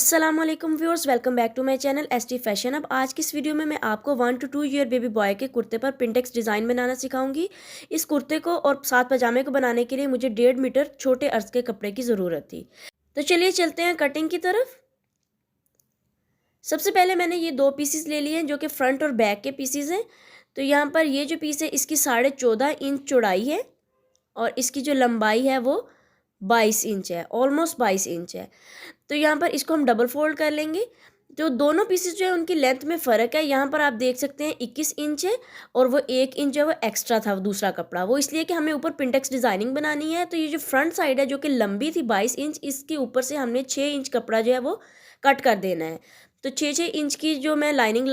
अस्सलाम वालेकुम viewers, welcome back to my channel ST fashion. अब आज की इस वीडियो में मैं आपको 1 to 2 ईयर बेबी बॉय के कुर्ते पर पिंटेक्स डिज़ाइन बनाना सिखाऊंगी। इस कुर्ते को और साथ पजामे को बनाने के लिए मुझे 1.5 मीटर छोटे अर्ज के कपड़े की ज़रूरत थी। तो चलिए चलते हैं कटिंग की तरफ। सबसे पहले मैंने ये 2 पीसीस ले लिए हैं जो कि फ्रंट और बैक के पीसीस हैं। तो यहाँ पर ये जो पीस है इसकी 14.5 इंच चौड़ाई है और इसकी जो लंबाई है वो 22 इंच है, ऑलमोस्ट 22 इंच है। तो यहाँ पर इसको हम डबल फोल्ड कर लेंगे। जो दोनों पीसेस जो है उनकी लेंथ में फ़र्क है। यहाँ पर आप देख सकते हैं 21 इंच है और वो 1 इंच है वो एक्स्ट्रा था दूसरा कपड़ा, वो इसलिए कि हमें ऊपर पिंटेक्स डिज़ाइनिंग बनानी है। तो ये जो फ्रंट साइड है जो कि लंबी थी 22 इंच, इसके ऊपर से हमने 6 इंच कपड़ा जो है वो कट कर देना है। तो 6-6 इंच की जो मैं लाइनिंग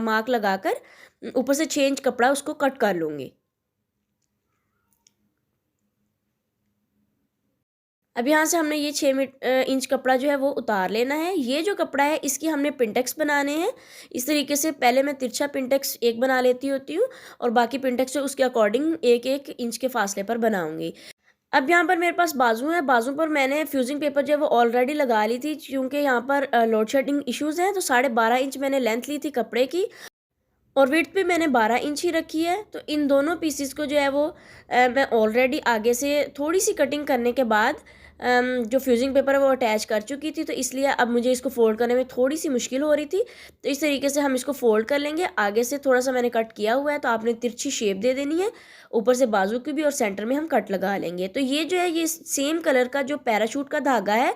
मार्क लगाकर ऊपर से 6 इंच कपड़ा उसको कट कर लूँगी। अब यहाँ से हमने ये 6 इंच कपड़ा जो है वो उतार लेना है। ये जो कपड़ा है इसकी हमने पिंटेक्स बनाने हैं। इस तरीके से पहले मैं तिरछा पिंटेक्स एक बना लेती होती हूँ और बाकी पिंटेक्स जो उसके अकॉर्डिंग 1-1 इंच के फासले पर बनाऊंगी। अब यहाँ पर मेरे पास बाजू है, बाजू पर मैंने फ्यूजिंग पेपर जो है वो ऑलरेडी लगा ली थी क्योंकि यहाँ पर लोड शेडिंग इश्यूज़ हैं। तो 12.5 इंच मैंने लेंथ ली थी कपड़े की और विड्थ भी मैंने 12 इंच ही रखी है। तो इन दोनों पीसीस को जो है वो मैं ऑलरेडी आगे से थोड़ी सी कटिंग करने के बाद जो फ्यूजिंग पेपर है वो अटैच कर चुकी थी, तो इसलिए अब मुझे इसको फ़ोल्ड करने में थोड़ी सी मुश्किल हो रही थी। तो इस तरीके से हम इसको फ़ोल्ड कर लेंगे। आगे से थोड़ा सा मैंने कट किया हुआ है तो आपने तिरछी शेप दे देनी है, ऊपर से बाजू की भी और सेंटर में हम कट लगा लेंगे। तो ये जो है ये सेम कलर का जो पैराशूट का धागा है,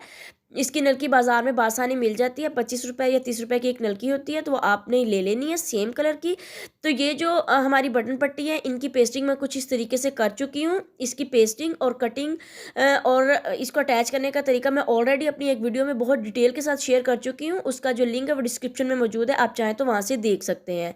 इसकी नलकी बाज़ार में बासानी मिल जाती है, 25 रुपये या 30 रुपये की एक नलकी होती है, तो वो आपने ले लेनी है सेम कलर की। तो ये जो हमारी बटन पट्टी है इनकी पेस्टिंग मैं कुछ इस तरीके से कर चुकी हूँ। इसकी पेस्टिंग और कटिंग और इसको अटैच करने का तरीका मैं ऑलरेडी अपनी एक वीडियो में बहुत डिटेल के साथ शेयर कर चुकी हूँ। उसका जो लिंक है वो डिस्क्रिप्शन में मौजूद है, आप चाहें तो वहाँ से देख सकते हैं।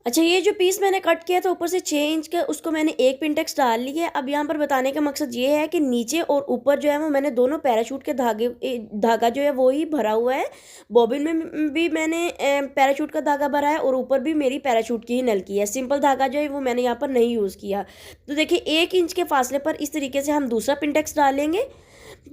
अच्छा, ये जो पीस मैंने कट किया था ऊपर से 6 इंच का, उसको मैंने एक पिंटेक्स डाल ली है। अब यहाँ पर बताने का मकसद ये है कि नीचे और ऊपर जो है वो मैंने दोनों पैराशूट के धागा जो है वो ही भरा हुआ है। बॉबिन में भी मैंने पैराशूट का धागा भरा है और ऊपर भी मेरी पैराशूट की ही नलकी है। सिंपल धागा जो है वो मैंने यहाँ पर नहीं यूज़ किया। तो देखिए 1 इंच के फासले पर इस तरीके से हम दूसरा पिंटेक्स डालेंगे।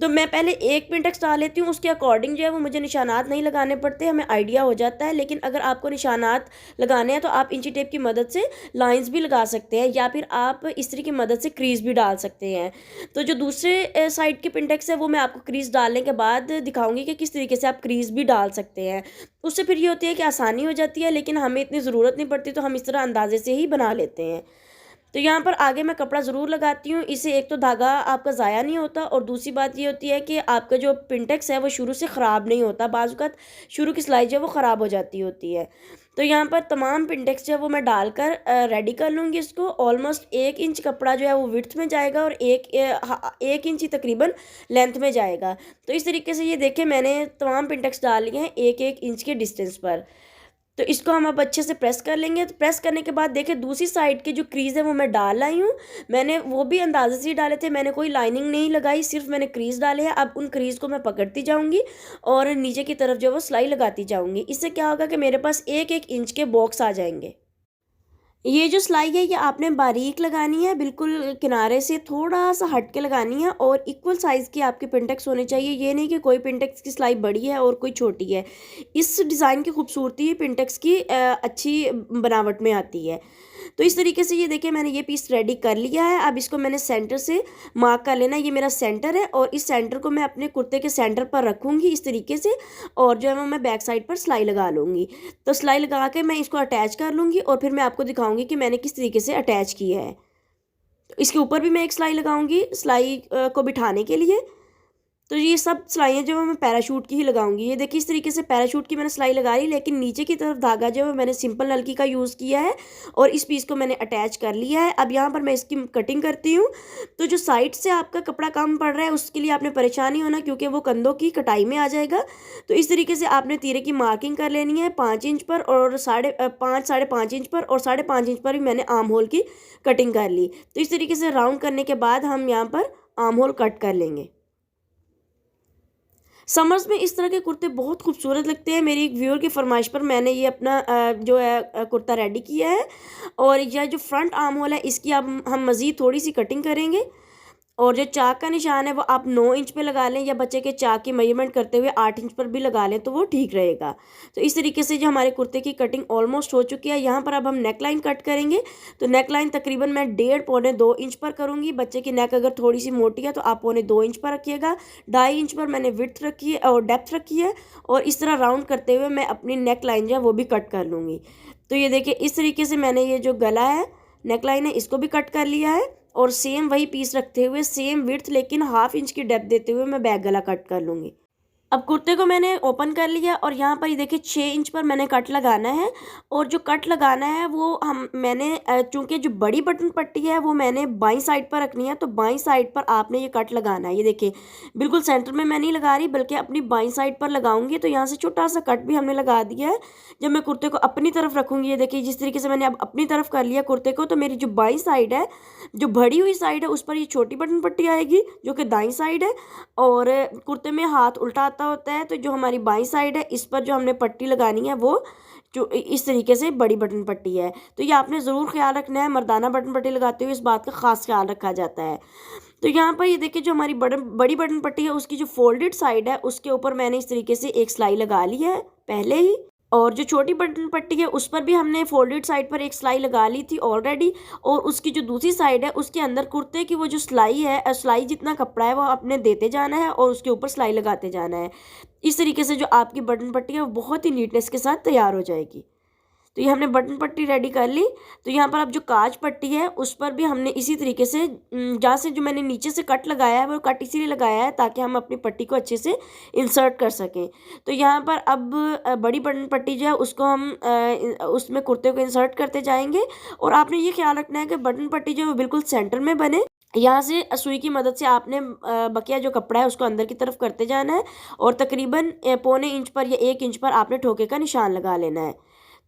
तो मैं पहले एक पिंटेक्स डाल लेती हूँ, उसके अकॉर्डिंग जो है वो मुझे निशानात नहीं लगाने पड़ते, हमें आइडिया हो जाता है। लेकिन अगर आपको निशानात लगाने हैं तो आप इंची टेप की मदद से लाइंस भी लगा सकते हैं या फिर आप इस्त्री की मदद से क्रीज भी डाल सकते हैं। तो जो दूसरे साइड की पिंटेक्स है वो मैं आपको क्रीज डालने के बाद दिखाऊंगी कि किस तरीके से आप क्रीज भी डाल सकते हैं। उससे फिर ये होती है कि आसानी हो जाती है, लेकिन हमें इतनी ज़रूरत नहीं पड़ती, तो हम इस तरह अंदाजे से ही बना लेते हैं। तो यहाँ पर आगे मैं कपड़ा ज़रूर लगाती हूँ, इससे एक तो धागा आपका ज़ाया नहीं होता और दूसरी बात ये होती है कि आपका जो पिंटेक्स है वो शुरू से ख़राब नहीं होता। बाज़ औक़ात शुरू की सिलाई जो है वो ख़राब हो जाती होती है। तो यहाँ पर तमाम पिंटेक्स जो है वो मैं डालकर रेडी कर लूँगी इसको। ऑलमोस्ट 1 इंच कपड़ा जो है वो विड्थ में जाएगा और 1 इंच ही तकरीबन लेंथ में जाएगा। तो इस तरीके से ये देखें मैंने तमाम पिंटेक्स डाल लिए हैं 1-1 इंच के डिस्टेंस पर। तो इसको हम अब अच्छे से प्रेस कर लेंगे। तो प्रेस करने के बाद देखिए दूसरी साइड की जो क्रीज़ है वो मैं डाल आई हूँ। मैंने वो भी अंदाजे से ही डाले थे, मैंने कोई लाइनिंग नहीं लगाई, सिर्फ मैंने क्रीज़ डाले हैं। अब उन क्रीज़ को मैं पकड़ती जाऊँगी और नीचे की तरफ जो वो सिलाई लगाती जाऊँगी। इससे क्या होगा कि मेरे पास 1-1 इंच के बॉक्स आ जाएंगे। ये जो सिलाई है ये आपने बारीक लगानी है, बिल्कुल किनारे से थोड़ा सा हट के लगानी है और इक्वल साइज़ की आपकी पिंटेक्स होनी चाहिए। ये नहीं कि कोई पिंटेक्स की सिलाई बड़ी है और कोई छोटी है। इस डिज़ाइन की खूबसूरती पिंटेक्स की अच्छी बनावट में आती है। तो इस तरीके से ये देखिए मैंने ये पीस रेडी कर लिया है। अब इसको मैंने सेंटर से मार्क कर लेना है, ये मेरा सेंटर है और इस सेंटर को मैं अपने कुर्ते के सेंटर पर रखूँगी इस तरीके से और जो है वो मैं बैक साइड पर सिलाई लगा लूँगी। तो सिलाई लगा के मैं इसको अटैच कर लूँगी और फिर मैं आपको दिखाऊँगी कि मैंने किस तरीके से अटैच किया है। तो इसके ऊपर भी मैं एक सिलाई लगाऊँगी सिलाई को बिठाने के लिए। तो ये सब सिलाइयाँ जो है मैं पैराशूट की ही लगाऊंगी। ये देखिए इस तरीके से पैराशूट की मैंने सिलाई लगा ली, लेकिन नीचे की तरफ धागा जो है मैंने सिंपल नलकी का यूज़ किया है और इस पीस को मैंने अटैच कर लिया है। अब यहाँ पर मैं इसकी कटिंग करती हूँ। तो जो साइड से आपका कपड़ा कम पड़ रहा है उसके लिए आपने परेशान नहीं होना, क्योंकि वो कंधों की कटाई में आ जाएगा। तो इस तरीके से आपने तीरे की मार्किंग कर लेनी है 5 इंच पर और 5.5 इंच पर और 5.5 इंच पर भी मैंने आर्म होल की कटिंग कर ली। तो इस तरीके से राउंड करने के बाद हम यहाँ पर आर्म होल कट कर लेंगे। समर्स में इस तरह के कुर्ते बहुत खूबसूरत लगते हैं। मेरी एक व्यूअर की फरमाइश पर मैंने ये अपना जो है कुर्ता रेडी किया है और यह जो फ्रंट आर्म होल है इसकी अब हम मज़ीद थोड़ी सी कटिंग करेंगे और जो चाक का निशान है वो आप 9 इंच पे लगा लें, या बच्चे के चाक की मेजरमेंट करते हुए 8 इंच पर भी लगा लें तो वो ठीक रहेगा। तो इस तरीके से जो हमारे कुर्ते की कटिंग ऑलमोस्ट हो चुकी है। यहाँ पर अब हम नेक लाइन कट करेंगे। तो नेक लाइन तकरीबन मैं 1.5 पौने 2 इंच पर करूँगी। बच्चे की नेक अगर थोड़ी सी मोटी है तो आप 1.25 इंच पर रखिएगा। 2.5 इंच पर मैंने विड्थ रखी है और डेप्थ रखी है, और इस तरह राउंड करते हुए मैं अपनी नेक लाइन जो है वो भी कट कर लूँगी। तो ये देखिए इस तरीके से मैंने ये जो गला है, नेक लाइन है, इसको भी कट कर लिया है, और सेम वही पीस रखते हुए सेम विड्थ लेकिन 1/2 इंच की डेप्थ देते हुए मैं बैक गला कट कर लूँगी। अब कुर्ते को मैंने ओपन कर लिया, और यहाँ पर ये देखिए 6 इंच पर मैंने कट लगाना है। और जो कट लगाना है वो मैंने चूँकि जो बड़ी बटन पट्टी है वो मैंने बाईं साइड पर रखनी है, तो बाईं साइड पर आपने ये कट लगाना है। ये देखिए बिल्कुल सेंटर में मैं नहीं लगा रही, बल्कि अपनी बाईं साइड पर लगाऊंगी। तो यहाँ से छोटा सा कट भी हमने लगा दिया है। जब मैं कुर्ते को अपनी तरफ रखूँगी, ये देखिए जिस तरीके से मैंने अब अपनी तरफ कर लिया कुर्ते को, तो मेरी जो बाईं साइड है, जो भरी हुई साइड है, उस पर ये छोटी बटन पट्टी आएगी जो कि दाईं साइड है। और कुर्ते में हाथ उल्टा आता होता है, तो जो हमारी बाईं साइड है इस पर जो हमने पट्टी लगानी है वो जो इस तरीके से बड़ी बटन पट्टी है। तो ये आपने ज़रूर ख्याल रखना है, मर्दाना बटन पट्टी लगाते हुए इस बात का ख़ास ख्याल रखा जाता है। तो यहाँ पर ये देखिए जो हमारी बड़ी बटन पट्टी है उसकी जो फोल्डेड साइड है उसके ऊपर मैंने इस तरीके से एक सिलाई लगा ली है पहले ही। और जो छोटी बटन पट्टी है उस पर भी हमने फोल्डेड साइड पर एक सिलाई लगा ली थी ऑलरेडी। और उसकी जो दूसरी साइड है उसके अंदर कुर्ते की वो जो सिलाई है, सिलाई जितना कपड़ा है वो आपने देते जाना है और उसके ऊपर सिलाई लगाते जाना है। इस तरीके से जो आपकी बटन पट्टी है वो बहुत ही नीटनेस के साथ तैयार हो जाएगी। तो ये हमने बटन पट्टी रेडी कर ली। तो यहाँ पर अब जो काज पट्टी है उस पर भी हमने इसी तरीके से जहाँ से जो मैंने नीचे से कट लगाया है वो कट इसीलिए लगाया है ताकि हम अपनी पट्टी को अच्छे से इंसर्ट कर सकें। तो यहाँ पर अब बड़ी बटन पट्टी जो है उसको हम उसमें कुर्ते को इंसर्ट करते जाएंगे। और आपने ये ख्याल रखना है कि बटन पट्टी जो है वो बिल्कुल सेंटर में बने। यहाँ से सुई की मदद से आपने बकिया जो कपड़ा है उसको अंदर की तरफ करते जाना है, और तकरीबन 0.25 इंच पर या 1 इंच पर आपने ठोके का निशान लगा लेना है।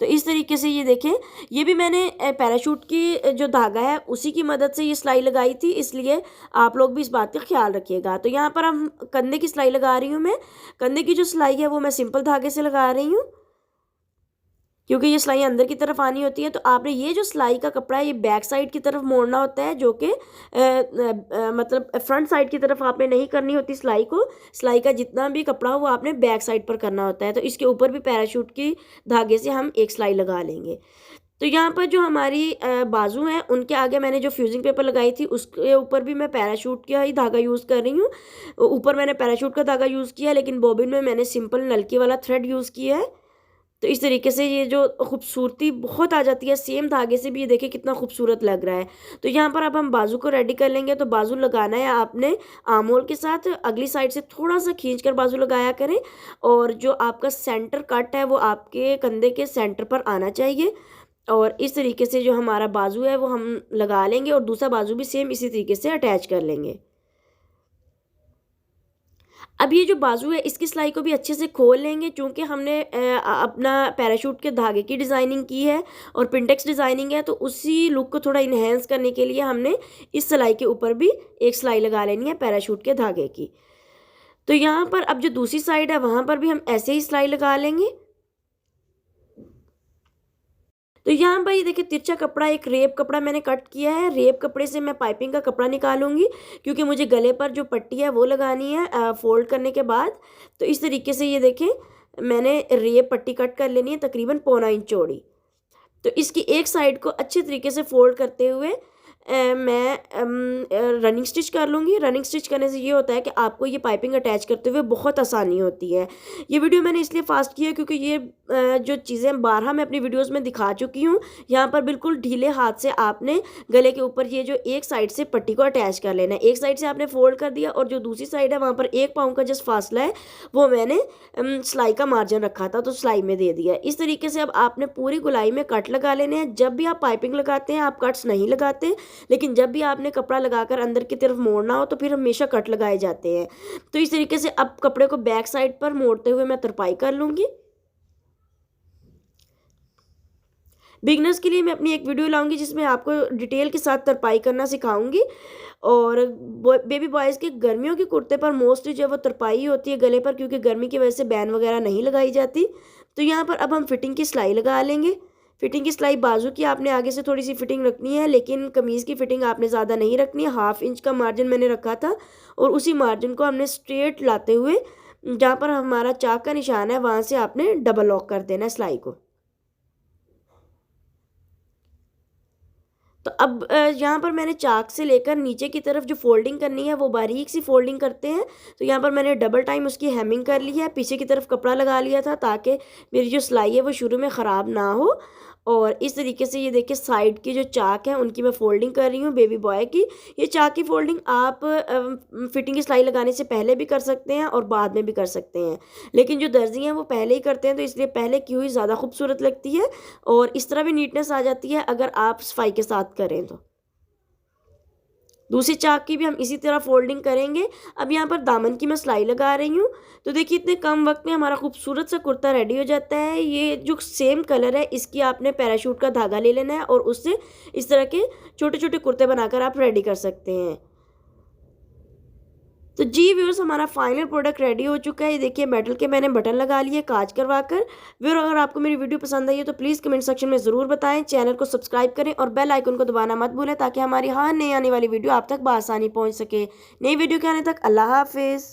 तो इस तरीके से ये देखें, ये भी मैंने पैराशूट की जो धागा है उसी की मदद से ये सिलाई लगाई थी, इसलिए आप लोग भी इस बात का ख्याल रखिएगा। तो यहाँ पर हम कंधे की सिलाई लगा रही हूँ मैं। कंधे की जो सिलाई है वो मैं सिंपल धागे से लगा रही हूँ, क्योंकि ये सिलाई अंदर की तरफ आनी होती है। तो आपने ये जो सिलाई का कपड़ा है ये बैक साइड की तरफ मोड़ना होता है, जो कि मतलब फ्रंट साइड की तरफ आपने नहीं करनी होती सिलाई को। सिलाई का जितना भी कपड़ा हो वो आपने बैक साइड पर करना होता है। तो इसके ऊपर भी पैराशूट की धागे से हम एक सिलाई लगा लेंगे। तो यहाँ पर जो हमारी बाजू हैं उनके आगे मैंने जो फ्यूजिंग पेपर लगाई थी उसके ऊपर भी मैं पैराशूट का ही धागा यूज़ कर रही हूँ। ऊपर मैंने पैराशूट का धागा यूज़ किया, लेकिन बॉबिन में मैंने सिंपल नलकी वाला थ्रेड यूज़ किया है। तो इस तरीके से ये जो खूबसूरती बहुत आ जाती है, सेम धागे से भी ये देखिए कितना खूबसूरत लग रहा है। तो यहाँ पर अब हम बाजू को रेडी कर लेंगे। तो बाजू लगाना है आपने आर्म के साथ, अगली साइड से थोड़ा सा खींच कर बाजू लगाया करें, और जो आपका सेंटर कट है वो आपके कंधे के सेंटर पर आना चाहिए। और इस तरीके से जो हमारा बाजू है वो हम लगा लेंगे, और दूसरा बाजू भी सेम इसी तरीके से अटैच कर लेंगे। अब ये जो बाजू है इसकी सिलाई को भी अच्छे से खोल लेंगे, क्योंकि हमने अपना पैराशूट के धागे की डिज़ाइनिंग की है और पिंटेक्स डिज़ाइनिंग है, तो उसी लुक को थोड़ा इन्हेंस करने के लिए हमने इस सिलाई के ऊपर भी एक सिलाई लगा लेनी है पैराशूट के धागे की। तो यहाँ पर अब जो दूसरी साइड है वहाँ पर भी हम ऐसे ही सिलाई लगा लेंगे। तो यहाँ पर ये देखिए तिरछा कपड़ा, एक रेप कपड़ा मैंने कट किया है। रेप कपड़े से मैं पाइपिंग का कपड़ा निकालूंगी, क्योंकि मुझे गले पर जो पट्टी है वो लगानी है फोल्ड करने के बाद। तो इस तरीके से ये देखें मैंने रेप पट्टी कट कर लेनी है तकरीबन 0.25 इंच चौड़ी। तो इसकी एक साइड को अच्छे तरीके से फोल्ड करते हुए मैं रनिंग स्टिच कर लूँगी। रनिंग स्टिच करने से ये होता है कि आपको ये पाइपिंग अटैच करते हुए बहुत आसानी होती है। ये वीडियो मैंने इसलिए फास्ट किया क्योंकि ये जो चीज़ें बारहा मैं अपनी वीडियोस में दिखा चुकी हूँ। यहाँ पर बिल्कुल ढीले हाथ से आपने गले के ऊपर ये जो एक साइड से पट्टी को अटैच कर लेना है। एक साइड से आपने फोल्ड कर दिया, और जो दूसरी साइड है वहाँ पर 1 पाँव का जस्ट फासला है वो मैंने सिलाई का मार्जिन रखा था तो सिलाई में दे दिया। इस तरीके से अब आपने पूरी गुलाई में कट लगा लेने हैं। जब भी आप पाइपिंग लगाते हैं आप कट्स नहीं लगाते, लेकिन जब भी आपने कपड़ा लगाकर अंदर की तरफ मोड़ना हो तो फिर हमेशा कट लगाए जाते हैं। तो इस तरीके से अब कपड़े को बैक साइड पर मोड़ते हुए मैं तरपाई कर लूँगी। बिगनर्स के लिए मैं अपनी एक वीडियो लाऊंगी जिसमें आपको डिटेल के साथ तरपाई करना सिखाऊंगी। और बेबी बॉयज़ के गर्मियों के कुर्ते पर मोस्टली जो है वो तरपाई होती है गले पर, क्योंकि गर्मी की वजह से बैन वगैरह नहीं लगाई जाती। तो यहाँ पर अब हम फिटिंग की सिलाई लगा लेंगे। फिटिंग की सिलाई बाजू की आपने आगे से थोड़ी सी फिटिंग रखनी है, लेकिन कमीज़ की फिटिंग आपने ज़्यादा नहीं रखनी है। 1/2 इंच का मार्जिन मैंने रखा था और उसी मार्जिन को हमने स्ट्रेट लाते हुए जहाँ पर हमारा चाक का निशान है वहाँ से आपने डबल लॉक कर देना है सिलाई को। तो अब यहाँ पर मैंने चाक से लेकर नीचे की तरफ जो फोल्डिंग करनी है वो बारीक सी फोल्डिंग करते हैं। तो यहाँ पर मैंने डबल टाइम उसकी हेमिंग कर ली है, पीछे की तरफ कपड़ा लगा लिया था ताकि मेरी जो सिलाई है वो शुरू में ख़राब ना हो। और इस तरीके से ये देखिए साइड की जो चाक है उनकी मैं फोल्डिंग कर रही हूँ बेबी बॉय की। ये चाक की फोल्डिंग आप फिटिंग की सिलाई लगाने से पहले भी कर सकते हैं और बाद में भी कर सकते हैं, लेकिन जो दर्जी हैं वो पहले ही करते हैं, तो इसलिए पहले की हुई ज़्यादा खूबसूरत लगती है और इस तरह भी नीटनेस आ जाती है अगर आप सफाई के साथ करें तो। दूसरी चाक की भी हम इसी तरह फोल्डिंग करेंगे। अब यहाँ पर दामन की मैं सिलाई लगा रही हूँ। तो देखिए इतने कम वक्त में हमारा खूबसूरत सा कुर्ता रेडी हो जाता है। ये जो सेम कलर है इसकी आपने पैराशूट का धागा ले लेना है और उससे इस तरह के छोटे छोटे कुर्ते बनाकर आप रेडी कर सकते हैं। तो जी व्यूअर्स, हमारा फाइनल प्रोडक्ट रेडी हो चुका है। ये देखिए मेटल के मैंने बटन लगा लिए काज करवा कर। व्यूअर, अगर आपको मेरी वीडियो पसंद आई है तो प्लीज़ कमेंट सेक्शन में ज़रूर बताएं, चैनल को सब्सक्राइब करें और बेल आइकन को दबाना मत भूलें ताकि हमारी हर नई आने वाली वीडियो आप तक बआसानी पहुंच सके। नई वीडियो के आने तक अल्लाह हाफिज़।